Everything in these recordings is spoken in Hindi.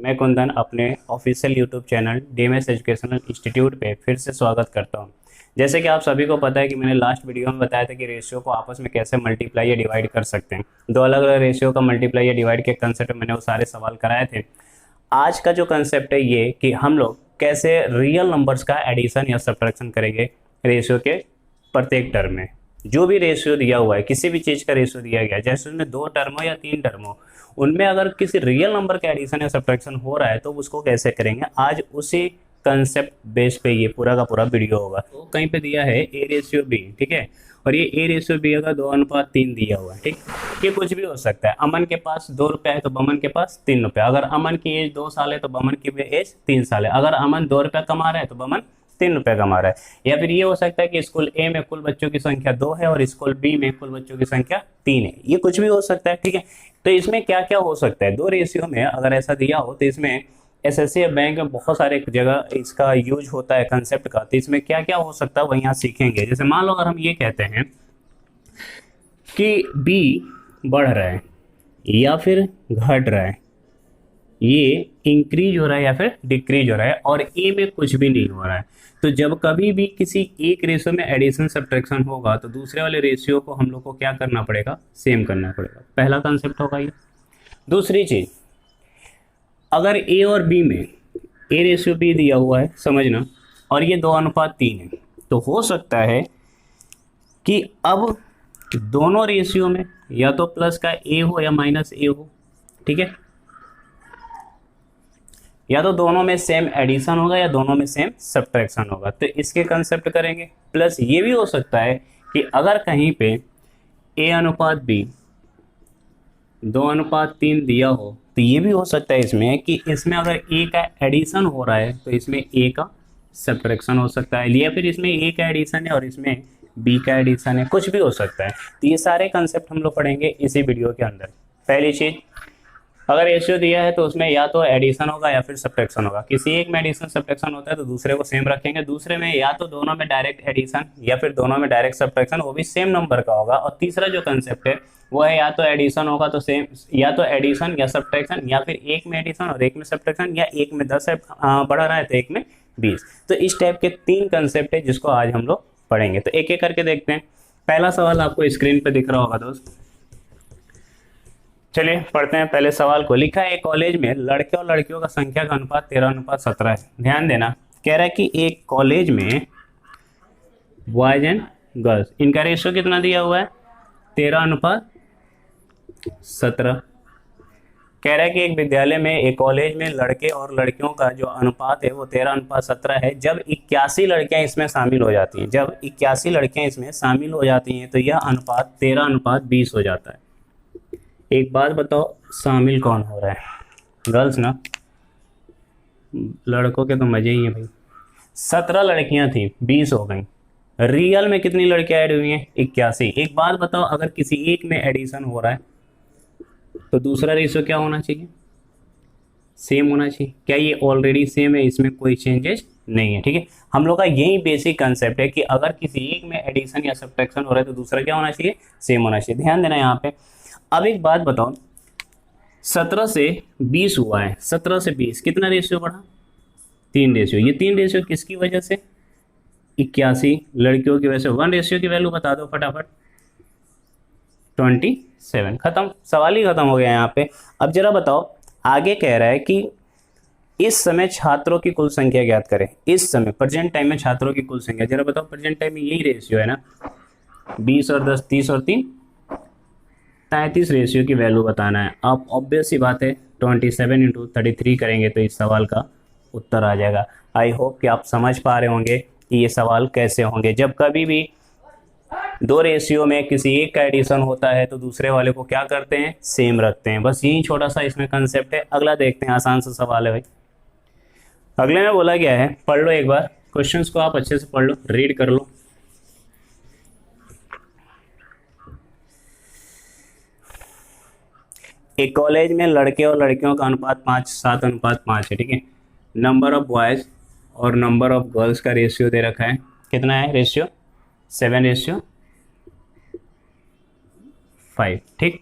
मैं कुंदन अपने official YouTube channel DMs educational institute पे फिर से स्वागत करता हूं। जैसे कि आप सभी को पता है कि मैंने लास्ट वीडियो में बताया था कि रेशियो को आपस में कैसे मल्टीप्लाई या डिवाइड कर सकते हैं। दो अलग अलग रेशियो का मल्टीप्लाई या डिवाइड के कंसेप्ट में मैंने वो सारे सवाल कराए थे। आज का जो कंसेप्ट है ये कि हम लोग कैसे रियल नंबर्स का एडिशन या सब्ट्रैक्शन करेंगे रेशियो के प्रत्येक टर्म में। जो भी रेशियो दिया हुआ है, किसी भी चीज़ का रेशियो दिया गया है, जैसे उसमें 2 टर्म हो या 3 टर्म हो, उनमें अगर किसी रियल नंबर का एडिशन या सब्ट्रैक्शन हो रहा है तो उसको कैसे करेंगे, आज उसी कंसेप्ट बेस पे ये पूरा का पूरा वीडियो होगा। तो कहीं पे दिया है ए रेशियो बी, ठीक है, और ये ए रेशियो बी का 2:3 दिया हुआ है, ठीक। ये कुछ भी हो सकता है। अमन के पास 2 रुपये है तो बमन के पास 3 रुपये। अगर अमन की एज 2 साल है तो बमन की एज 3 साल है। अगर अमन 2 रुपये कमा रहा है तो बमन 3 रुपये कमा रहा है। या फिर ये हो सकता है कि स्कूल ए में कुल बच्चों की संख्या 2 है और स्कूल बी में कुल बच्चों की संख्या 3 है। ये कुछ भी हो सकता है, ठीक है। तो इसमें क्या क्या हो सकता है, दो रेशियो में अगर ऐसा दिया हो तो इसमें एसएससी या बैंक में बहुत सारे जगह इसका यूज होता है कंसेप्ट का। तो इसमें क्या क्या हो सकता है वही यहाँ सीखेंगे। जैसे मान लो अगर हम ये कहते हैं कि बी बढ़ रहा है या फिर घट रहा है, ये इंक्रीज हो रहा है या फिर डिक्रीज हो रहा है, और ए में कुछ भी नहीं हो रहा है, तो जब कभी भी किसी एक रेशियो में एडिशन सब्ट्रैक्शन होगा तो दूसरे वाले रेशियो को हम लोग को क्या करना पड़ेगा, सेम करना पड़ेगा। पहला कंसेप्ट होगा ये। दूसरी चीज, अगर ए और बी में ए रेशियो बी दिया हुआ है, समझना, और ये 2:3 है, तो हो सकता है कि अब दोनों रेशियो में या तो प्लस का ए हो या माइनस ए हो, ठीक है, या तो दोनों में सेम एडिशन होगा या दोनों में सेम सब्ट्रैक्शन होगा। तो इसके कंसेप्ट करेंगे। प्लस ये भी हो सकता है कि अगर कहीं पे A/B 2:3 दिया हो तो ये भी हो सकता है इसमें कि इसमें अगर ए का एडिशन हो रहा है तो इसमें ए का सब्ट्रैक्शन हो सकता है, या फिर इसमें ए का एडिशन है और इसमें बी का एडिशन है, कुछ भी हो सकता है। तो ये सारे कंसेप्ट हम लोग पढ़ेंगे इसी वीडियो के अंदर। पहली चीज़, अगर रेशियो दिया है तो उसमें या तो एडिशन होगा या फिर सब्ट्रैक्शन होगा। किसी एक में एडिशन सब्ट्रैक्शन होता है तो दूसरे को सेम रखेंगे। दूसरे में या तो दोनों में डायरेक्ट एडिशन या फिर दोनों में डायरेक्ट सब्ट्रैक्शन, वो भी सेम नंबर का होगा। और तीसरा जो कंसेप्ट है वो है या तो एडिशन होगा तो सेम, या तो एडिशन या सब्ट्रैक्शन, या फिर एक में एडिशन और एक में सब्ट्रैक्शन, या एक में 10 बढ़ रहा है तो एक में 20। तो इस टाइप के 3 कंसेप्ट है जिसको आज हम लोग पढ़ेंगे। तो एक एक करके देखते हैं। पहला सवाल आपको स्क्रीन पे दिख रहा होगा दोस्त। चलिए पढ़ते हैं पहले सवाल को। लिखा है एक कॉलेज में लड़के और लड़कियों का संख्या का अनुपात 13:17 है। ध्यान देना, कह रहा है कि एक कॉलेज में बॉयज एंड गर्ल्स, इनका रेशियो कितना दिया हुआ है, 13:17। कह रहा है कि एक विद्यालय में, एक कॉलेज में लड़के और लड़कियों का जो अनुपात है वो 13:17 है। जब 81 लड़कियां इसमें शामिल हो जाती हैं, जब 81 लड़कियां इसमें शामिल हो जाती हैं तो यह अनुपात 13:20 हो जाता है। एक बात बताओ, शामिल कौन हो रहा है, गर्ल्स ना, लड़कों के तो मजे ही हैं भाई। 17 लड़कियां थी, 20 हो गई। रियल में कितनी लड़कियां ऐड हुई हैं, 81। एक बात बताओ, अगर किसी एक में एडिशन हो रहा है तो दूसरा रेशियो क्या होना चाहिए, सेम होना चाहिए। क्या ये ऑलरेडी सेम है, इसमें कोई चेंजेस नहीं है, ठीक है। हम लोग का यही बेसिक कंसेप्ट है कि अगर किसी एक में एडिशन या सब्ट्रैक्शन हो रहा है तो दूसरा क्या होना चाहिए, सेम होना चाहिए। ध्यान देना यहाँ पे। अब एक बात बताओ, 17 से 20 हुआ है, 17 से 20 कितना रेशियो बढ़ा, 3 रेशियो। ये 3 रेशियो किसकी वजह से, 81 लड़कियों की वजह से। 1 रेशियो की वैल्यू बता दो फटाफट, 27। खत्म, सवाल ही खत्म हो गया यहाँ पे। अब जरा बताओ, आगे कह रहा है कि इस समय छात्रों की कुल संख्या ज्ञात करें। इस समय प्रेजेंट टाइम में छात्रों की कुल संख्या, जरा बताओ, प्रेजेंट टाइम में यही रेशियो है ना, 20 और 10, 30 और 3, 33 रेशियो की वैल्यू बताना है। आप ऑब्वियस सी बात है 27 × 33 करेंगे तो इस सवाल का उत्तर आ जाएगा। आई होप कि आप समझ पा रहे होंगे कि ये सवाल कैसे होंगे। जब कभी भी 2 रेशियो में किसी एक का एडिशन होता है तो दूसरे वाले को क्या करते हैं, सेम रखते हैं। बस यही छोटा सा इसमें कंसेप्ट है। अगला देखते हैं, आसान सा सवाल है भाई। अगले में बोला गया है, पढ़ लो एक बार, क्वेश्चंस को आप अच्छे से पढ़ लो, रीड कर लो। एक कॉलेज में लड़के और लड़कियों का अनुपात 7:5 है, ठीक है। नंबर ऑफ बॉयज और नंबर ऑफ गर्ल्स का रेशियो दे रखा है। कितना है रेशियो, 7:5, ठीक।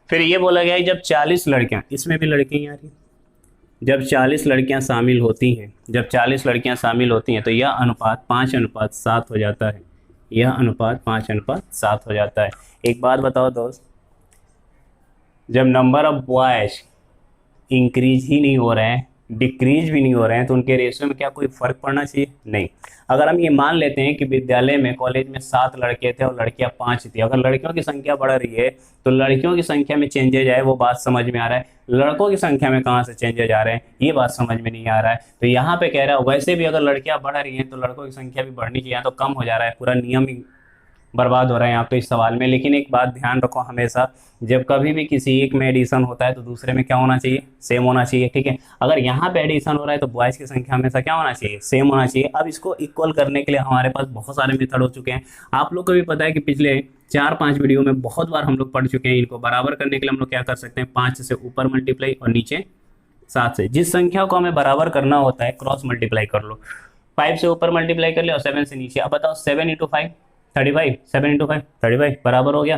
फिर ये बोला गया है जब 40 लड़कियां, इसमें भी लड़कियां आ रही, जब 40 लड़कियां शामिल होती हैं, जब 40 लड़कियां शामिल होती हैं तो यह अनुपात 5:7 हो जाता है, यह अनुपात 5:7 हो जाता है। एक बात बताओ दोस्त, जब नंबर ऑफ बॉयज इंक्रीज ही नहीं हो रहे हैं, डिक्रीज भी नहीं हो रहे हैं, तो उनके रेशियो में क्या कोई फर्क पड़ना चाहिए? नहीं। अगर हम ये मान लेते हैं कि विद्यालय में, कॉलेज में 7 लड़के थे और लड़कियां 5 थी, अगर लड़कियों की संख्या बढ़ रही है तो लड़कियों की संख्या में चेंजेज आए, वो बात समझ में आ रहा है। लड़कों की संख्या में कहाँ से चेंजेज आ रहे हैं, ये बात समझ में नहीं आ रहा है। तो यहाँ पे कह रहा है वैसे भी अगर लड़कियां बढ़ रही हैं तो लड़कों की संख्या भी बढ़नी चाहिए, तो कम हो जा रहा है, पूरा नियम ही बर्बाद हो रहा है यहाँ पे इस सवाल में। लेकिन एक बात ध्यान रखो हमेशा, जब कभी भी किसी एक में एडिशन होता है तो दूसरे में क्या होना चाहिए? सेम होना चाहिए, ठीक है। अगर यहाँ पे एडिशन हो रहा है तो बॉयज की संख्या हमेशा क्या होना चाहिए? सेम होना चाहिए। अब इसको इक्वल करने के लिए हमारे पास बहुत सारे मेथड हो चुके हैं, आप लोग को भी पता है कि पिछले 4-5 वीडियो में बहुत बार हम लोग पढ़ चुके हैं। इनको बराबर करने के लिए हम लोग क्या कर सकते हैं? 5 से ऊपर मल्टीप्लाई और नीचे 7 से। जिस संख्या को हमें बराबर करना होता है क्रॉस मल्टीप्लाई कर लो, 5 से ऊपर मल्टीप्लाई कर लिया और 7 से नीचे। अब बताओ 7 × 5 35, 7 × 5 35 बराबर हो गया।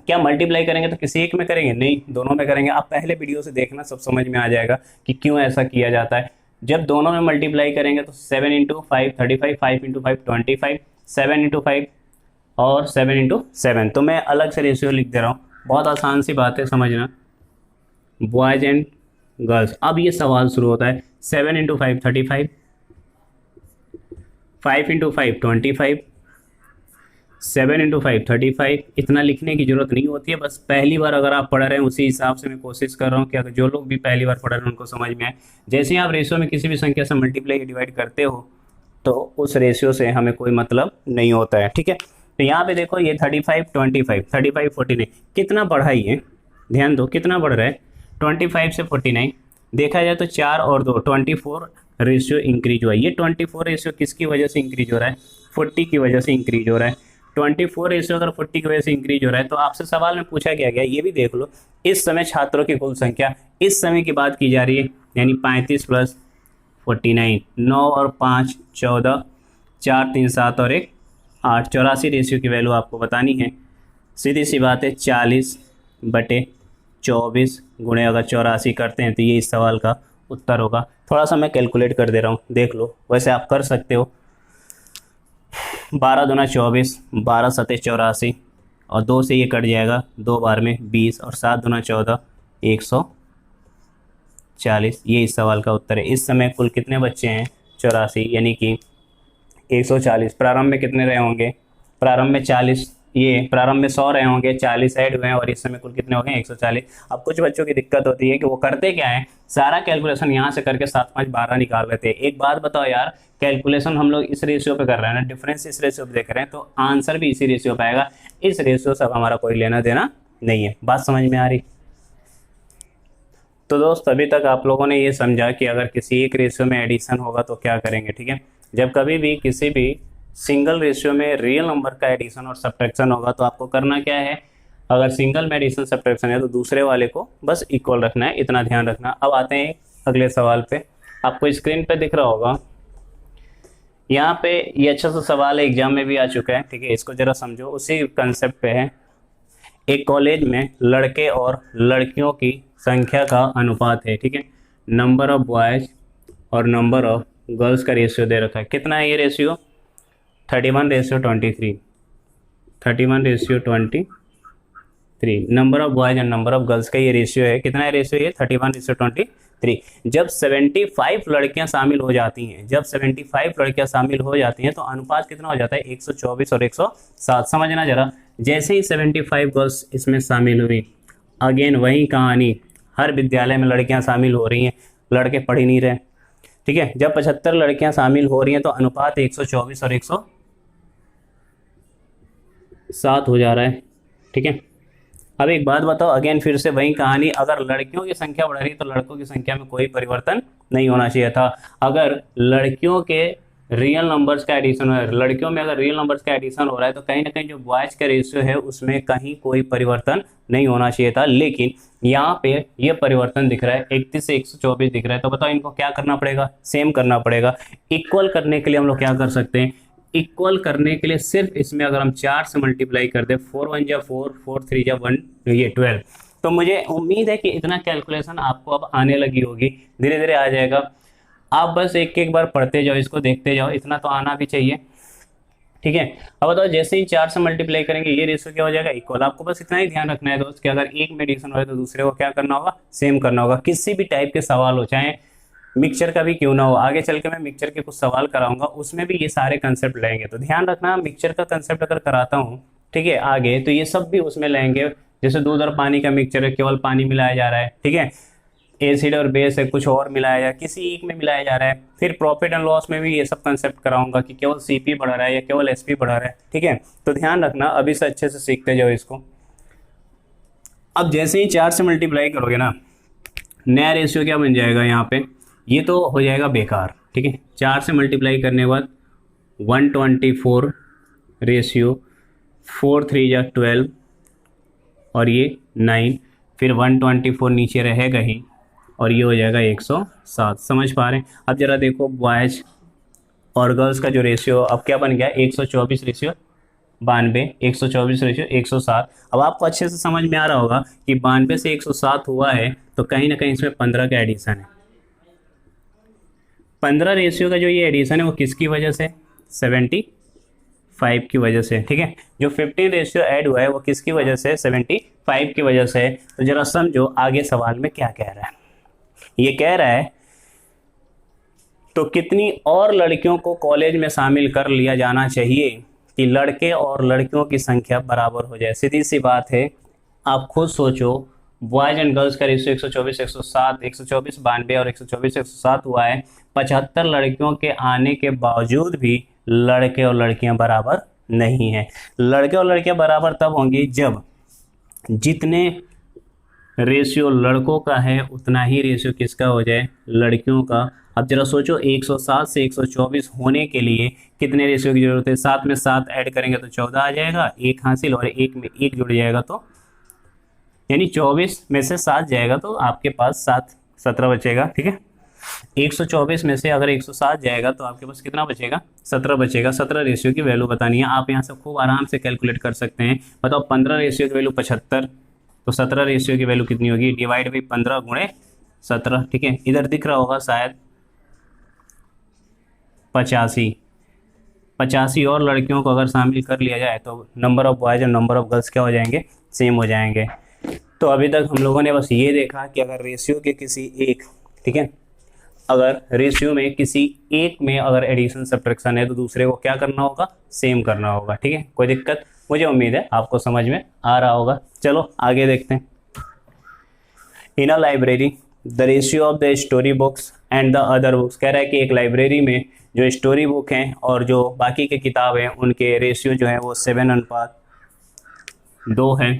क्या मल्टीप्लाई करेंगे तो किसी एक में करेंगे? नहीं, दोनों में करेंगे। आप पहले वीडियो से देखना, सब समझ में आ जाएगा कि क्यों ऐसा किया जाता है। जब दोनों में मल्टीप्लाई करेंगे तो 7 × 5 35, 5 × 5 25, 7 × 5 और 7 × 7। तो मैं अलग से रेशियो लिख दे रहा हूँ, बहुत आसान सी बात है समझना। बॉयज एंड गर्ल्स, अब ये सवाल शुरू होता है। 7 × 5 35, 5 × 5 25, 7 × 5 35। इतना लिखने की जरूरत नहीं होती है, बस पहली बार अगर आप पढ़ रहे हैं उसी हिसाब से मैं कोशिश कर रहा हूँ कि अगर जो लोग भी पहली बार पढ़ रहे हैं उनको समझ में आए। जैसे ही आप रेशियो में किसी भी संख्या से मल्टीप्लाई या डिवाइड करते हो तो उस रेशियो से हमें कोई मतलब नहीं होता है, ठीक है। तो यहाँ पे देखो ये 35 25, 35 49 कितना बढ़ा ये, ध्यान दो कितना बढ़ रहा है, 25 से 49। देखा जाए तो 4 और 2 24 रेशियो इंक्रीज हुआ है। ये 24 रेशियो किसकी वजह से इंक्रीज हो रहा है? 40 की वजह से इंक्रीज हो रहा है। 24 रेशियो अगर 40 की वजह से इंक्रीज हो रहा है तो आपसे सवाल में पूछा गया ये भी देख लो, इस समय छात्रों की कुल संख्या इस समय की बात की जा रही है, यानी 35 + 49, 9 और 5 14, 4 3 7 और 1 8, 84 रेशियो की वैल्यू आपको बतानी है। सीधी सी बात है, 40/24 गुणे अगर 84 करते हैं तो ये इस सवाल का उत्तर होगा। थोड़ा सा मैं कैलकुलेट कर दे रहा हूँ, देख लो, वैसे आप कर सकते हो। 12 दूना 24, 12 7 84 और 2 से ये कट जाएगा, 2 बार में 20 और 7 दूना 14 140। ये इस सवाल का उत्तर है। इस समय कुल कितने बच्चे हैं? 84, यानी कि 140। प्रारंभ में कितने रहे होंगे? प्रारंभ में 40, ये प्रारंभ में 100 रहे होंगे, 40 ऐड हुए हैं और इस समय कुल कितने हो गए? 140। अब कुछ बच्चों की दिक्कत होती है कि वो करते क्या है, सारा कैलकुलेशन यहाँ से करके 7 5 12 निकाल लेते हैं। एक बात बताओ यार, कैलकुलेशन हम लोग इस रेशियो पे कर रहे हैं ना, डिफरेंस इस रेशियो पे देख रहे हैं, तो आंसर भी इसी रेशियो पे आएगा। इस रेशियो से अब हमारा कोई लेना देना नहीं है। बात समझ में आ रही? तो दोस्त अभी तक आप लोगों ने ये समझा कि अगर किसी एक रेशियो में एडिशन होगा तो क्या करेंगे, ठीक है। जब कभी भी किसी भी सिंगल रेशियो में रियल नंबर का एडिशन और सब्ट्रैक्शन होगा तो आपको करना क्या है, अगर सिंगल में एडिशन सब्ट्रैक्शन है तो दूसरे वाले को बस इक्वल रखना है, इतना ध्यान रखना। अब आते हैं अगले सवाल पे, आपको स्क्रीन पे दिख रहा होगा यहाँ पे, ये अच्छा सा सवाल है, एग्जाम में भी आ चुका है, ठीक है। इसको जरा समझो, उसी कंसेप्ट पे है। एक कॉलेज में लड़के और लड़कियों की संख्या का अनुपात है, ठीक है। नंबर ऑफ बॉयज और नंबर ऑफ गर्ल्स का रेशियो दे रखा है। कितना है ये ratio? 31:23, 31:23। Number of boys and number of girls का ये रेशियो है। कितना है रेशियो ये? 31:23। जब 75 लड़कियां शामिल हो जाती हैं, जब 75 लड़कियां शामिल हो जाती हैं तो अनुपात कितना हो जाता है? 124 और 107। समझना जरा, जैसे ही 75 गर्ल्स इसमें शामिल हुई, अगेन वही कहानी, हर विद्यालय में लड़कियां शामिल हो रही हैं, लड़के पढ़ ही नहीं रहे, ठीक है। जब 75 लड़कियां शामिल हो रही हैं तो अनुपात 124 और 107 हो जा रहा है, ठीक है। अब एक बात बताओ, अगेन फिर से वही कहानी, अगर लड़कियों की संख्या बढ़ रही है तो लड़कों की संख्या में कोई परिवर्तन नहीं होना चाहिए था। अगर लड़कियों के रियल नंबर्स का एडिशन हो रहा है, लड़कियों में अगर रियल नंबर्स का एडिशन हो रहा है तो कहीं ना कहीं जो बॉयज का रेशियो है उसमें कहीं कोई परिवर्तन नहीं होना चाहिए था। लेकिन यहाँ पे ये परिवर्तन दिख रहा है, 31 से 124 दिख रहा है। तो बताओ इनको क्या करना पड़ेगा? सेम करना पड़ेगा। इक्वल करने के लिए हम लोग क्या कर सकते हैं? इक्वल करने के लिए सिर्फ इसमें अगर हम 4 से मल्टीप्लाई कर दे, 4 1 जा 4, 4 3 जा 1, ये 12, तो मुझे उम्मीद है कि इतना कैलकुलेशन आपको अब आने लगी होगी, धीरे धीरे आ जाएगा। आप बस एक एक बार पढ़ते जाओ, इसको देखते जाओ, इतना तो आना भी चाहिए। ठीक है, अब बताओ जैसे ही 4 से मल्टीप्लाई करेंगे ये रेशियो क्या हो जाएगा, इक्वल। आपको बस इतना ही ध्यान रखना है दोस्त कि अगर एक में एडिशन हो रहा है तो दूसरे को क्या करना होगा, सेम करना होगा। किसी भी टाइप के सवाल हो, चाहे मिक्सचर का भी क्यों ना हो, आगे चल के मैं मिक्सचर के कुछ सवाल कराऊंगा, उसमें भी ये सारे कंसेप्ट लेंगे, तो ध्यान रखना मिक्सचर का कंसेप्ट अगर कराता हूँ, ठीक है, आगे, तो ये सब भी उसमें लेंगे। जैसे दूध और पानी का मिक्सचर है, केवल पानी मिलाया जा रहा है, ठीक है, एसिड और बेस है, कुछ और मिलाया जा, किसी एक में मिलाया जा रहा है। फिर प्रॉफिट एंड लॉस में भी ये सब कंसेप्ट कराऊंगा कि केवल सीपी बढ़ रहा है या केवल एसपी बढ़ रहा है, ठीक है। तो ध्यान रखना, अभी से अच्छे से सीखते जाओ इसको। अब जैसे ही 4 से मल्टीप्लाई करोगे ना, नया रेशियो क्या बन जाएगा यहाँ पे, ये तो हो जाएगा बेकार, ठीक है। 4 से मल्टीप्लाई करने के बाद 124 रेशियो 4 3 जा 12 और ये 9, फिर 124 नीचे रहेगा ही और ये हो जाएगा 107। समझ पा रहे हैं। अब जरा देखो बॉयज और गर्ल्स का जो रेशियो अब क्या बन गया, 124 रेशियो 92, 124 रेशियो 107। अब आपको अच्छे से समझ में आ रहा होगा कि 92 से 107 हुआ है तो कहीं ना कहीं इसमें 15 का एडिशन है। 15 रेशियो का जो ये एडिशन है वो किसकी वजह से, 75 की वजह से, ठीक है। जो 15 रेशियो ऐड हुआ है वो किसकी वजह से, 75 की वजह से। तो जरा समझो आगे सवाल में क्या कह रहा है। ये कह रहा है तो कितनी और लड़कियों को कॉलेज में शामिल कर लिया जाना चाहिए कि लड़के और लड़कियों की संख्या बराबर हो जाए। सीधी सी बात है, आप खुद सोचो, बॉयज एंड गर्ल्स का रेशियो 124 107, 124 92 और 124 107 हुआ है। 75 लड़कियों के आने के बावजूद भी लड़के और लड़कियां बराबर नहीं हैं। लड़के और लड़कियां बराबर तब होंगी जब जितने रेशियो लड़कों का है उतना ही रेशियो किसका हो जाए, लड़कियों का। अब जरा सोचो 107 से 124 होने के लिए कितने रेशियो की जरूरत है, 7 में 7 ऐड करेंगे तो 14 आ जाएगा, 1 हासिल, और 1 में 1 जुड़ जाएगा तो यानी 24 में से 7 जाएगा तो आपके पास 7 17 बचेगा, ठीक है। 124 में से अगर 107 जाएगा तो आपके पास कितना बचेगा, 17 बचेगा। 17 रेशियो की वैल्यू बतानी है, आप यहाँ से खूब आराम से कैलकुलेट कर सकते हैं। बताओ 15 रेशियो की वैल्यू 75, तो 17 रेशियो की वैल्यू कितनी होगी, डिवाइड बाई 15 गुणे 17, ठीक है। इधर दिख रहा होगा शायद 85 और लड़कियों को अगर शामिल कर लिया जाए तो नंबर ऑफ बॉयज और नंबर ऑफ गर्ल्स क्या हो जाएंगे, सेम हो जाएंगे। तो अभी तक हम लोगों ने बस ये देखा कि अगर रेशियो के किसी एक, ठीक है, अगर रेशियो में किसी एक में अगर एडिशन सब्ट्रैक्शन है तो दूसरे को क्या करना होगा, सेम करना होगा, ठीक है। कोई दिक्कत, मुझे उम्मीद है आपको समझ में आ रहा होगा। चलो आगे देखते हैं। In a library the ratio of the story books and the other books, कह रहा है कि एक लाइब्रेरी में जो स्टोरी बुक हैं और जो बाकी के किताब हैं उनके रेशियो जो है वो 7:2 है।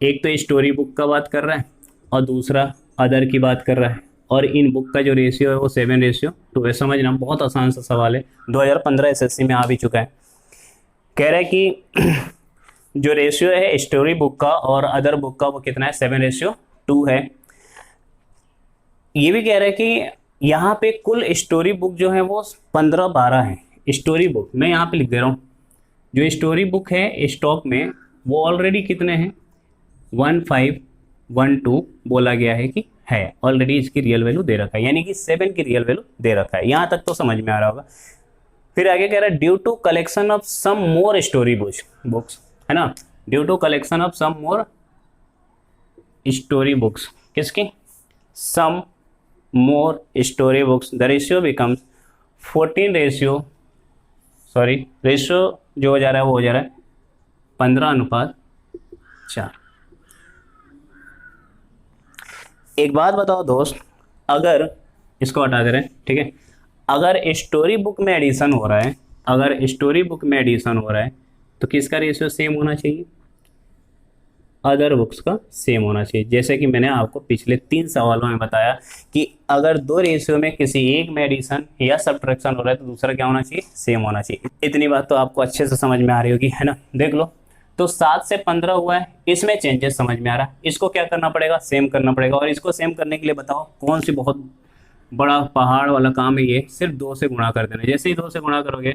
एक तो स्टोरी बुक का बात कर रहा है और दूसरा अदर की बात कर रहा है, और इन बुक का जो रेशियो है वो 7:2 है। समझना बहुत आसान सा सवाल है, 2015 एसएससी में आ भी चुका है। कह रहा है कि जो रेशियो है स्टोरी बुक का और अदर बुक का वो कितना है, 7:2 है। ये भी कह रहा है कि यहाँ पे कुल स्टोरी बुक जो है वो 15-12 है। स्टोरी बुक मैं यहाँ पे लिख दे रहा हूँ, जो स्टोरी बुक है स्टॉक में वो ऑलरेडी कितने हैं, 1512 बोला गया है कि है ऑलरेडी, इसकी रियल वैल्यू दे रखा है, यानी कि 7 की रियल वैल्यू दे रखा है। यहाँ तक तो समझ में आ रहा होगा। फिर आगे कह रहा है due to collection of some more story books, है ना, due to collection of some more story books, किसकी, some more story books, the ratio becomes 14 ratio जो हो जा रहा है वो हो जा रहा है 15:4। एक बात बताओ दोस्त, अगर इसको हटा दे रहे हैं, ठीक है, अगर स्टोरी बुक में एडिशन हो रहा है, तो किसका रेशियो सेम होना चाहिए, अदर बुक्स का सेम होना चाहिए। जैसे कि मैंने आपको पिछले 3 सवालों में बताया कि अगर 2 रेशियो में किसी एक में एडिशन या सब्ट्रैक्शन हो रहा है तो दूसरा क्या होना चाहिए, सेम होना चाहिए। इतनी बात तो आपको अच्छे से समझ में आ रही होगी, है ना। देख लो, तो 7 से 15 हुआ है, इसमें चेंजेस समझ में आ रहा है, इसको क्या करना पड़ेगा, सेम करना पड़ेगा। और इसको सेम करने के लिए बताओ कौन सी बहुत बड़ा पहाड़ वाला काम है ये, सिर्फ 2 से गुणा कर देना। जैसे ही 2 से गुणा करोगे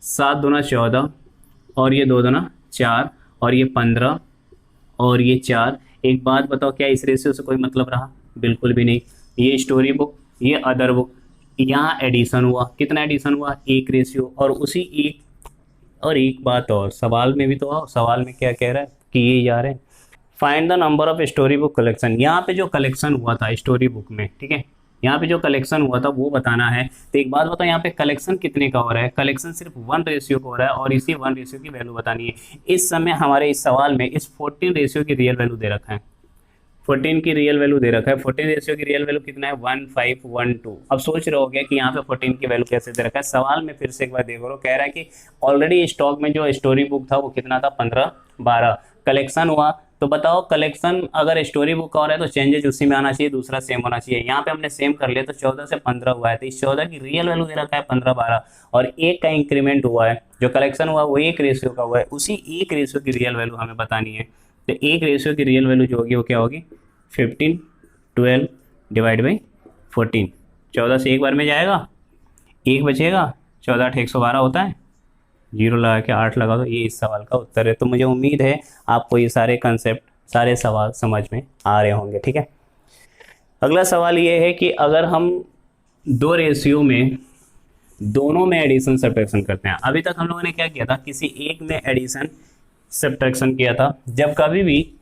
7 दूना 14 और ये 2 दूना 4 और ये 15 और ये 4, एक बात बताओ, क्या इस रेशियो से कोई मतलब रहा? बिल्कुल भी नहीं। ये स्टोरी बुक, ये अदर बुक, यहाँ एडिशन हुआ, कितना एडिशन हुआ? एक रेशियो। और उसी एक, और एक बात और, सवाल में भी तो आओ, सवाल में क्या कह रहा है कि ये जा रहे हैं, find the number of story book collection. यहाँ पे जो कलेक्शन हुआ था स्टोरी बुक में, ठीक है, यहाँ पे जो कलेक्शन हुआ था वो बताना है। तो एक बात बताओ, यहाँ पे कलेक्शन कितने का हो रहा है? कलेक्शन सिर्फ 1 रेशियो का हो रहा है, और इसी 1 रेशियो की वैल्यू बतानी है। इस समय हमारे इस सवाल में इस 14 रेशियो की रियल वैल्यू दे रखा है, 14 की रियल वैल्यू दे रखा है। 14 रेशियो की रियल वैल्यू कितना है? 1512। अब सोच रहे होगे कि यहाँ पे 14 की वैल्यू कैसे दे रखा है। सवाल में फिर से एक बार देखो, कह रहा है कि ऑलरेडी स्टॉक में जो स्टोरी बुक था वो कितना था? 15 12। कलेक्शन हुआ, तो बताओ कलेक्शन अगर स्टोरी बुक का हो रहा है तो चेंजेस उसी में आना चाहिए, दूसरा सेम होना चाहिए। यहाँ पे हमने सेम कर लिया, तो 14 से 15 हुआ है, तो इस 14 की रियल वैल्यू दे रखा है 15 12, और एक का इंक्रीमेंट हुआ है, जो कलेक्शन हुआ वो एक रेशियो का हुआ है, उसी एक रेशियो की रियल वैल्यू हमें बतानी है। तो एक रेशियो की रियल वैल्यू जो होगी वो क्या होगी? 15 12 डिवाइड बाई 14। 14 से एक बार में जाएगा, एक बचेगा, 14 8 112 होता है, जीरो लगा के 8 लगा दो। ये इस सवाल का उत्तर है। तो मुझे उम्मीद है आपको ये सारे कंसेप्ट, सारे सवाल समझ में आ रहे होंगे, ठीक है। अगला सवाल ये है कि अगर हम दो रेशियो में दोनों में एडिशन सब्ट्रैक्शन करते हैं। अभी तक हम लोगों ने क्या किया था? किसी एक में एडिशन सब्ट्रैक्शन किया था। जब कभी भी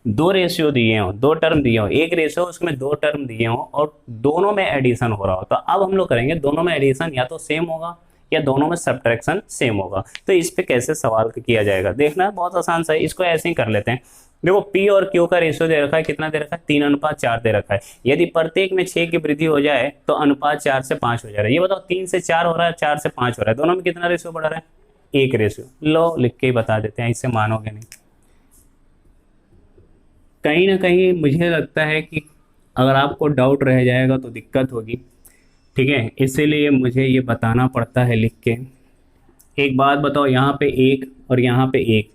दो रेशियो दिए हों, दो टर्म दिए हों, एक रेशियो उसमें दो टर्म दिए हों और दोनों में एडिशन हो रहा हो, तो अब हम लोग करेंगे दोनों में एडिशन या तो सेम होगा या दोनों में सब्ट्रैक्शन सेम होगा। तो इस पे कैसे सवाल किया जाएगा देखना, बहुत आसान सा है। इसको ऐसे ही कर लेते हैं। देखो P और Q का रेशियो दे रखा है, कितना दे रखा है? 3:4 दे रखा है। यदि प्रत्येक में 6 की वृद्धि हो जाए तो अनुपात 4 से 5 हो जा रहा है। ये बताओ 3 से 4 हो रहा है, 4 से 5 हो रहा है, दोनों में कितना रेशियो बढ़ रहा है? एक रेशियो। लो लिख के ही बता देते हैं, इससे मानोगे नहीं। कहीं ना कहीं मुझे लगता है कि अगर आपको डाउट रह जाएगा तो दिक्कत होगी, ठीक है, इसीलिए मुझे ये बताना पड़ता है लिख के। एक बात बताओ, यहाँ पे एक और यहाँ पे एक,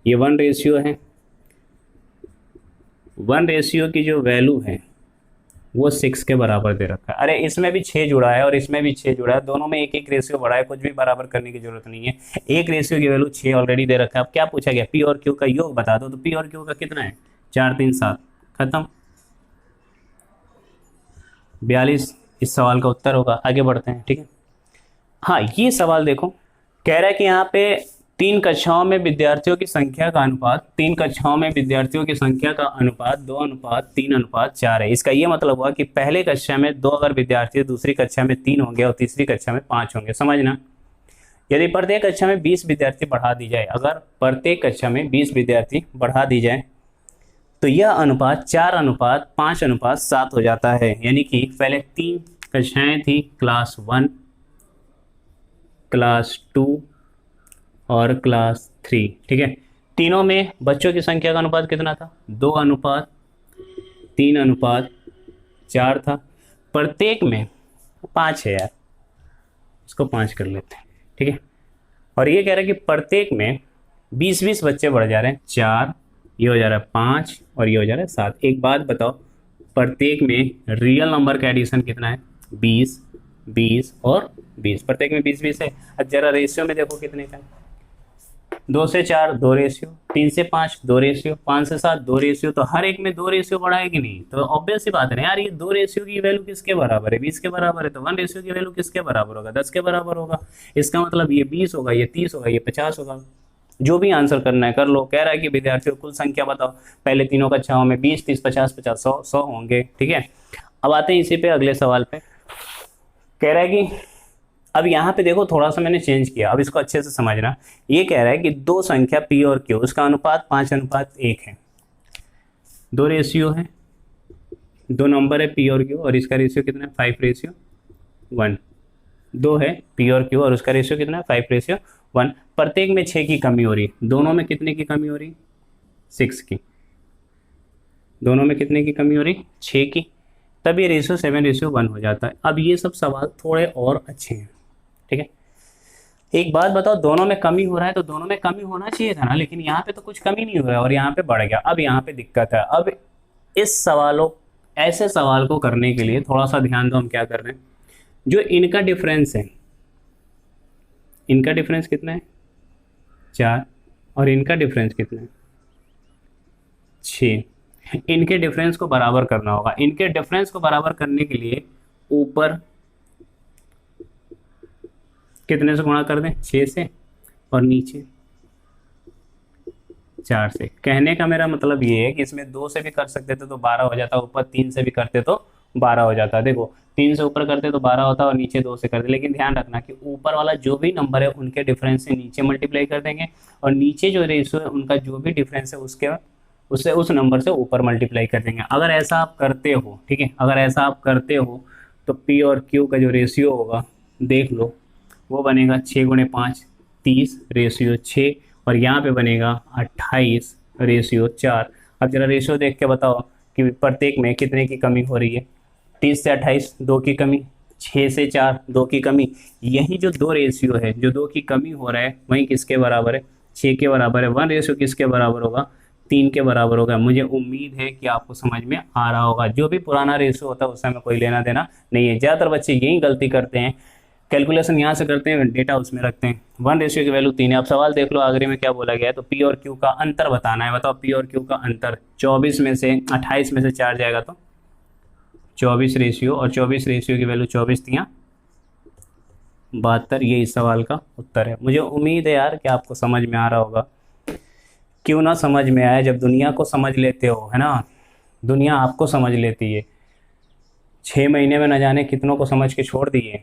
ये 1 रेशियो है। 1 रेशियो की जो वैल्यू है वो 6 के बराबर दे रखा है। अरे इसमें भी 6 जुड़ा है और इसमें भी 6 जुड़ा है, दोनों में एक एक रेशियो बढ़ा है, कुछ भी बराबर करने की जरूरत नहीं है। एक रेशियो की वैल्यू 6 ऑलरेडी दे रखा है। अब क्या पूछा गया? P और Q का योग बता दो। तो P और Q का कितना है? 4 3 7, खत्म, 42 इस सवाल का उत्तर होगा। आगे बढ़ते हैं, ठीक है। हाँ, ये सवाल देखो, कह रहा है कि यहाँ पे 3 कक्षाओं में विद्यार्थियों की संख्या का अनुपात, 3 कक्षाओं में विद्यार्थियों की संख्या का अनुपात 2:3:4 है। इसका ये मतलब हुआ कि पहले कक्षा में 2 अगर विद्यार्थी, दूसरी कक्षा में 3 होंगे और तीसरी कक्षा में 5 होंगे। समझना, यदि प्रत्येक कक्षा में 20 विद्यार्थी बढ़ा दी जाए, अगर प्रत्येक कक्षा में 20 विद्यार्थी बढ़ा दी जाए तो यह अनुपात 4:5:7 हो जाता है। यानी कि पहले 3 कक्षाएं थी, क्लास 1, क्लास 2 और क्लास 3, ठीक है। तीनों में बच्चों की संख्या का अनुपात कितना था? 2:3:4 था। प्रत्येक में 5 है यार, इसको 5 कर लेते हैं, ठीक है। और ये कह रहा है कि प्रत्येक में 20-20 बच्चे बढ़ जा रहे हैं, 4, ये हो जा रहा है 5 और ये हो जा रहा है 7। एक बात बताओ, प्रत्येक में रियल नंबर का एडिशन कितना है? 20 20 और 20। प्रत्येक में 20-20 है। अब जरा रेशियो में देखो कितने का है। 2 से 4 2 रेशियो, 3 से 5 2 रेशियो, 5 से 7 2 रेशियो, तो हर एक में 2 रेशियो बढ़ा है कि नहीं? तो ऑब्वियस सी बात है यार, ये 2 रेशियो की वैल्यू किसके बराबर है? 20 के बराबर है। तो 1 रेशियो की वैल्यू किसके बराबर होगा? 10 के बराबर होगा। इसका मतलब ये 20 होगा, ये 30 होगा, ये 50 होगा। जो भी आंसर करना है कर लो। कह रहा है कि विद्यार्थियों कुल संख्या बताओ। पहले तीनों कक्षाओं में 20 30 50 50 100 होंगे, ठीक है। अब आते हैं इसी पे अगले सवाल पे। कह रहा है कि अब यहाँ पे देखो, थोड़ा सा मैंने चेंज किया, अब इसको अच्छे से समझना। ये कह रहा है कि दो संख्या P और Q, उसका अनुपात 5:1 है। 2 रेशियो है, 2 नंबर है P और Q, और इसका रेशियो कितना है? 5:1। 2 है P और Q और उसका रेशियो कितना है? 5:1। प्रत्येक में 6 की कमी हो रही है, दोनों में कितने की कमी हो रही? 6 की। दोनों में कितने की कमी हो रही? 6 की। तब ये रेशियो 7:1 हो जाता है। अब ये सब सवाल थोड़े और अच्छे हैं, ठीक है। एक बात बताओ, दोनों में कमी हो रहा है तो दोनों में कमी होना चाहिए था ना, लेकिन यहाँ पे तो कुछ कमी नहीं हो रहा है और यहाँ पे बढ़ गया। अब यहाँ पे दिक्कत है। अब इस सवालों, ऐसे सवाल को करने के लिए थोड़ा सा ध्यान दो, हम क्या कर रहे हैं। जो इनका डिफरेंस है, इनका डिफरेंस कितना है? 4, और इनका डिफरेंस कितना है? 6। इनके डिफरेंस को बराबर करना होगा। इनके डिफरेंस को बराबर करने के लिए ऊपर कितने से गुणा कर दें, 6 से, और नीचे 4 से। कहने का मेरा मतलब ये है कि इसमें 2 से भी कर सकते थे तो 12 हो जाता, ऊपर 3 से भी करते तो 12 हो जाता। देखो 3 से ऊपर करते तो 12 होता और नीचे 2 से करते, लेकिन ध्यान रखना कि ऊपर वाला जो भी नंबर है उनके डिफरेंस से नीचे मल्टीप्लाई कर देंगे, और नीचे जो रेशियो है उनका जो भी डिफरेंस है उसके उससे उस नंबर से ऊपर मल्टीप्लाई कर देंगे। अगर ऐसा आप करते हो, ठीक है, अगर ऐसा आप करते हो तो पी और क्यू का जो रेशियो होगा देख लो, वो बनेगा 6 गुणे 5 30 रेशियो 6, और यहाँ पे बनेगा 28 रेशियो 4। अब जरा रेशियो देख के बताओ कि प्रत्येक में कितने की कमी हो रही है। 30 से 28 2 की कमी, 6 से 4 2 की कमी। यही जो 2 रेशियो है, जो 2 की कमी हो रहा है, वही किसके बराबर है, 6 के बराबर है। 1 रेशियो किसके बराबर होगा, 3 के बराबर होगा। मुझे उम्मीद है कि आपको समझ में आ रहा होगा। जो भी पुराना रेशियो होता है उससे हमें कोई लेना देना नहीं है। ज़्यादातर बच्चे यही गलती करते हैं, कैलकुलेशन यहाँ से करते हैं, डेटा उसमें रखते हैं। 1 रेशियो की वैल्यू 3 है। अब सवाल देख लो आखिरी में क्या बोला गया है, तो पी और क्यू का अंतर बताना है। बताओ पी और क्यू का अंतर, 24 में से 28 में से 4 जाएगा तो 24 रेशियो, और 24 रेशियो की वैल्यू 24 थी 72। ये इस सवाल का उत्तर है। मुझे उम्मीद है यार कि आपको समझ में आ रहा होगा। क्यों ना समझ में आए, जब दुनिया को समझ लेते हो, है ना, दुनिया आपको समझ लेती है। 6 महीने में न जाने कितनों को समझ के छोड़ दिए,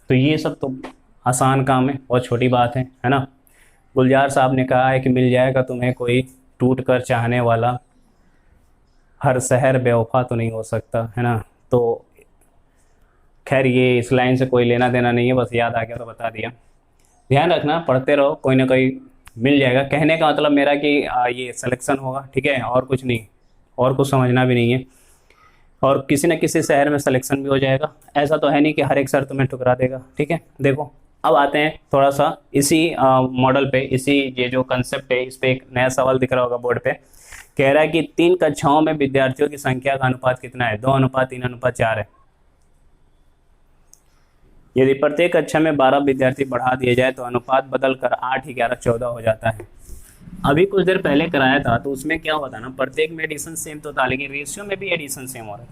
तो ये सब तो आसान काम है, बहुत छोटी बात है ना। गुलजार साहब ने कहा है कि मिल जाएगा तुम्हें कोई टूट कर चाहने वाला, हर शहर बेवफा तो नहीं हो सकता, है ना। तो खैर ये इस लाइन से कोई लेना देना नहीं है, बस याद आ गया तो बता दिया। ध्यान रखना, पढ़ते रहो, कोई ना कोई मिल जाएगा। कहने का मतलब मेरा कि ये सिलेक्शन होगा, ठीक है, और कुछ नहीं, और कुछ समझना भी नहीं है। और किसी न किसी शहर में सिलेक्शन भी हो जाएगा। ऐसा तो है नहीं कि हर एक शहर तुम्हें ठुकरा देगा, ठीक है। देखो अब आते हैं थोड़ा सा इसी मॉडल पे, इसी ये जो कंसेप्ट है इस पे एक नया सवाल दिख रहा होगा बोर्ड पे। कह रहा है कि 3 कक्षाओं में विद्यार्थियों की संख्या का अनुपात कितना है, 2:3:4 है। यदि प्रत्येक कक्षा में 12 विद्यार्थी बढ़ा दिए जाए तो अनुपात बदल कर 8, 11, 14 हो जाता है। अभी कुछ देर पहले कराया था तो उसमें क्या हुआ था ना, प्रत्येक में एडिशन सेम तो था, लेकिन रेशियो में भी एडिशन सेम हो रहा है।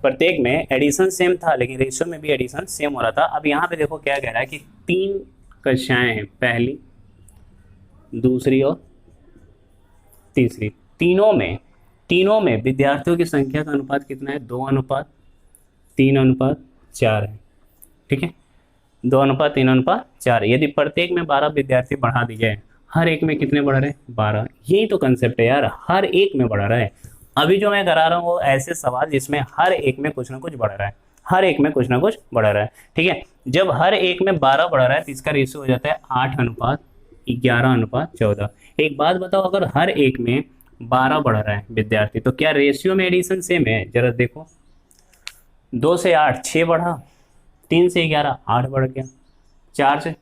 प्रत्येक में एडिशन सेम था लेकिन रेशियो में भी एडिशन सेम हो रहा था। अब यहाँ पे देखो क्या कह रहा है कि 3 कक्षाएं हैं, पहली, दूसरी और तीसरी। तीनों में विद्यार्थियों की संख्या का अनुपात कितना है, 2:3:4 है, ठीक है, 2:3:4। यदि प्रत्येक में 12 विद्यार्थी बढ़ा दी जाए, हर एक में कितने बढ़ रहे हैं, 12। यही तो कंसेप्ट है यार, हर एक में बढ़ रहा है। अभी जो मैं करा रहा हूँ वो ऐसे सवाल जिसमें हर एक में कुछ ना कुछ बढ़ रहा है, हर एक में कुछ ना कुछ बढ़ रहा है, ठीक है। जब हर एक में 12 बढ़ रहा है तो इसका रेशियो हो जाता है 8:11:14। एक बात बताओ, अगर हर एक में 12 बढ़ रहा है विद्यार्थी तो क्या रेशियो में एडिशन सेम है, जरा देखो। 2 से 8 6 बढ़ा, 3 से 11 8 बढ़ गया, 4 से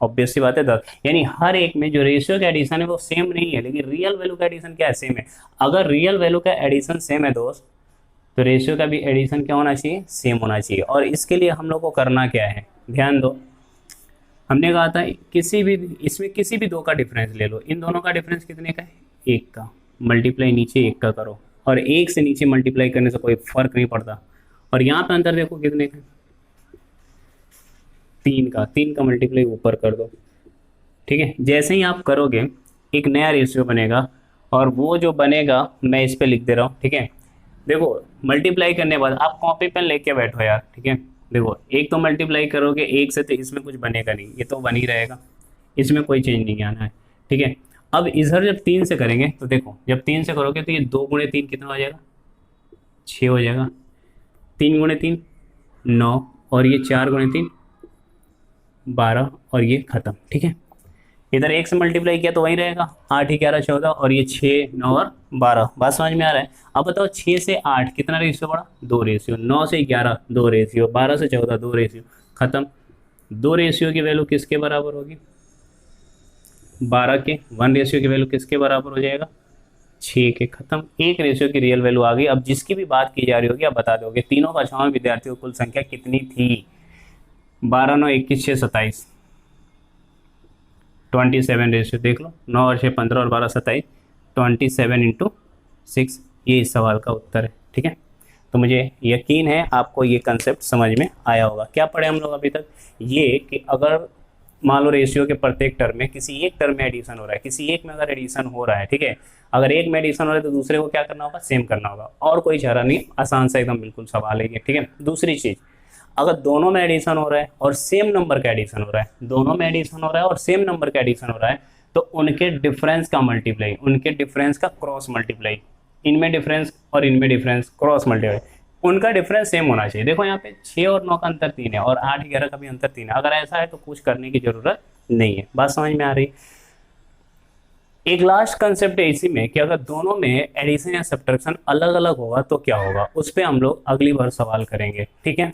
ऑब्वियस सी बात है 10। यानी हर एक में जो रेशियो का एडिशन है वो सेम नहीं है, लेकिन रियल वैल्यू का एडिशन क्या है, सेम है। अगर रियल वैल्यू का एडिशन सेम है दोस्त, तो रेशियो का भी एडिशन क्या होना चाहिए, सेम होना चाहिए। और इसके लिए हम लोग को करना क्या है, ध्यान दो। हमने कहा था इसमें किसी भी 2 का डिफरेंस ले लो। इन दोनों का डिफरेंस कितने का है, 1 का। मल्टीप्लाई नीचे 1 का करो, और 1 से नीचे मल्टीप्लाई करने से कोई फर्क नहीं पड़ता। और यहाँ पे अंतर देखो कितने का, 3 का मल्टीप्लाई ऊपर कर दो, ठीक है। जैसे ही आप करोगे एक नया रेशियो बनेगा, और वो जो बनेगा मैं इस पे लिख दे रहा हूँ, ठीक है। देखो मल्टीप्लाई करने के बाद आप कॉपी पेन लेके बैठो यार, ठीक है। देखो एक तो मल्टीप्लाई करोगे 1 से, तो इसमें कुछ बनेगा नहीं, ये तो बन ही रहेगा, इसमें कोई चेंज नहीं आना है, ठीक है। अब इधर जब 3 से करेंगे तो देखो, जब 3 से करोगे तो ये 2 गुणे 3 कितना हो जाएगा, 6 हो जाएगा। 3 गुणे 3 9, और ये 4 गुणे 3 12, और ये खत्म, ठीक है। इधर 1 से मल्टीप्लाई किया तो वही रहेगा, 8, 11, 14, और ये 6, 9 और 12। बात समझ में आ रहा है। अब बताओ 6 से 8 कितना रेशियो बढ़ा, 2 रेशियो। 9 से 11 2 रेशियो। 12 से 14 2 रेशियो, खत्म। 2 रेशियो की वैल्यू किसके बराबर होगी, 12 के। 1 रेशियो की वैल्यू किसके बराबर हो जाएगा, 6 के, खत्म। 1 रेशियो की रियल वैल्यू आ गई। अब जिसकी भी बात की जा रही होगी आप बता दोगे। तीनों कक्षाओं में विद्यार्थियों की कुल संख्या कितनी थी, 12, 9, 21, 6, 27, 27 रेशियो देख लो। 9 और 6 15 और 12 27, 27 × 6, ये इस सवाल का उत्तर है। ठीक है, तो मुझे यकीन है आपको ये कंसेप्ट समझ में आया होगा। क्या पढ़े हम लोग अभी तक? ये कि अगर मान लो रेशियो के प्रत्येक टर्म में किसी एक टर्म में एडिशन हो रहा है, किसी एक में अगर एडिशन हो रहा है, ठीक है, अगर एक में एडिशन हो रहा है तो दूसरे को क्या करना होगा? सेम करना होगा, और कोई चारा नहीं, आसान सा एकदम बिल्कुल सवाल है ये। ठीक है, दूसरी चीज, अगर दोनों में एडिशन हो रहा है और सेम नंबर का एडिशन हो रहा है, दोनों में एडिशन हो रहा है और सेम नंबर का एडिशन हो रहा है, तो उनके डिफरेंस का मल्टीप्लाई, उनके डिफरेंस का क्रॉस मल्टीप्लाई, इनमें डिफरेंस और इनमें डिफरेंस क्रॉस मल्टीप्लाई, उनका डिफरेंस सेम होना चाहिए। देखो यहाँ पे 6 और 9 का अंतर 3 है और 8 11 का भी अंतर 3 है। अगर ऐसा है तो कुछ करने की जरूरत नहीं है। बात समझ में आ रही? एक लास्ट कंसेप्ट है इसी में कि अगर दोनों में एडिशन या सब्ट्रैक्शन अलग अलग होगा तो क्या होगा, उस पर हम लोग अगली बार सवाल करेंगे। ठीक है।